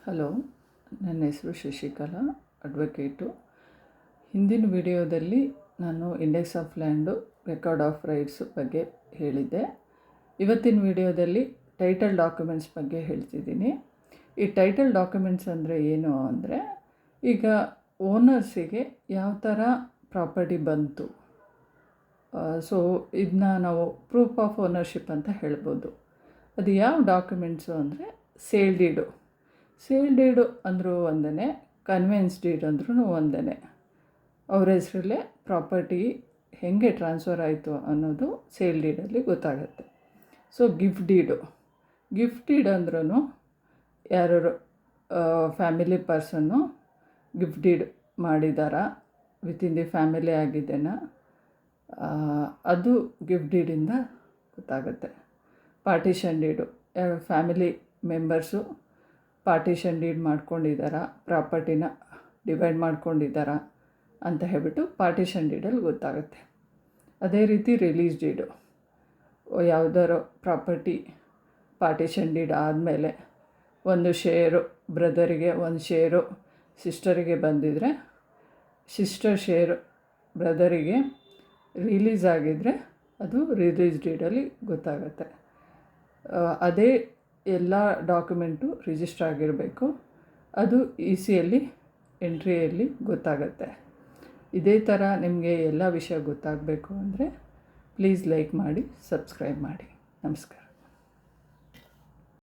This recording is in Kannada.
ಹಲೋ, ನನ್ನ ಹೆಸರು ಶಶಿಕಲಾ, ಅಡ್ವೊಕೇಟು. ಹಿಂದಿನ ವಿಡಿಯೋದಲ್ಲಿ ನಾನು index of land, record of rights ಬಗ್ಗೆ ಹೇಳಿದ್ದೆ. ಇವತ್ತಿನ ವಿಡಿಯೋದಲ್ಲಿ ಟೈಟಲ್ ಡಾಕ್ಯುಮೆಂಟ್ಸ್ ಬಗ್ಗೆ ಹೇಳ್ತಿದ್ದೀನಿ. ಈ ಟೈಟಲ್ ಡಾಕ್ಯುಮೆಂಟ್ಸ್ ಅಂದರೆ ಏನು ಅಂದರೆ, ಈಗ ಓನರ್ಸಿಗೆ ಯಾವ ಥರ ಪ್ರಾಪರ್ಟಿ ಬಂತು, ಸೊ ಇದನ್ನ ನಾವು ಪ್ರೂಫ್ ಆಫ್ ಓನರ್ಶಿಪ್ ಅಂತ ಹೇಳ್ಬೋದು. ಅದು ಯಾವ ಡಾಕ್ಯುಮೆಂಟ್ಸು ಅಂದರೆ ಸೇಲ್ ಡೀಡು ಅಂದರೂ ಒಂದೇ, ಕನ್ವೆನ್ಸ್ ಡೀಡ್ ಅಂದ್ರೂ ಒಂದೇ. ಅವ್ರ ಹೆಸರಲ್ಲೇ ಪ್ರಾಪರ್ಟಿ ಹೇಗೆ ಟ್ರಾನ್ಸ್ಫರ್ ಆಯಿತು ಅನ್ನೋದು ಸೇಲ್ ಡೀಡಲ್ಲಿ ಗೊತ್ತಾಗುತ್ತೆ. ಸೊ ಗಿಫ್ಟ್ ಡೀಡ್ ಅಂದ್ರೂ ಯಾರು ಫ್ಯಾಮಿಲಿ ಪರ್ಸನ್ನು ಗಿಫ್ಟ್ ಡೀಡ್ ಮಾಡಿದಾರಾ, ವಿತಿನ್ ದಿ ಫ್ಯಾಮಿಲಿ ಆಗಿದ್ದೇನಾ, ಅದು ಗಿಫ್ಟ್ ಡೀಡಿಂದ ಗೊತ್ತಾಗುತ್ತೆ. Partition deed, family members partition deed ಮಾಡ್ಕೊಂಡಿದ್ದಾರಾ, ಪ್ರಾಪರ್ಟಿನ ಡಿವೈಡ್ ಮಾಡ್ಕೊಂಡಿದ್ದಾರಾ ಅಂತ ಹೇಳ್ಬಿಟ್ಟು ಪಾರ್ಟಿಷನ್ ಡೀಡಲ್ಲಿ ಗೊತ್ತಾಗುತ್ತೆ. ಅದೇ ರೀತಿ ರಿಲೀಸ್ ಡೀಡು, ಯಾವುದಾದ್ರು ಪ್ರಾಪರ್ಟಿ ಪಾರ್ಟಿಷನ್ ಡೀಡ್ ಆದಮೇಲೆ ಒಂದು ಶೇರು ಬ್ರದರಿಗೆ, ಒಂದು ಶೇರು ಸಿಸ್ಟರಿಗೆ ಬಂದಿದ್ದರೆ, ಸಿಸ್ಟರ್ ಶೇರು ಬ್ರದರಿಗೆ ರಿಲೀಸ್ ಆಗಿದ್ದರೆ ಅದು ರಿಲೀಸ್ ಡೀಡಲ್ಲಿ ಗೊತ್ತಾಗುತ್ತೆ. ಅದೇ ಎಲ್ಲ ಡಾಕ್ಯುಮೆಂಟು ರಿಜಿಸ್ಟರ್ ಆಗಿರಬೇಕು, ಅದು ECಯಲ್ಲಿ ಎಂಟ್ರಿಯಲ್ಲಿ ಗೊತ್ತಾಗುತ್ತೆ. ಇದೇ ಥರ ನಿಮಗೆ ಎಲ್ಲ ವಿಷಯ ಗೊತ್ತಾಗಬೇಕು ಅಂದರೆ ಪ್ಲೀಸ್ ಲೈಕ್ ಮಾಡಿ, ಸಬ್ಸ್ಕ್ರೈಬ್ ಮಾಡಿ. ನಮಸ್ಕಾರ.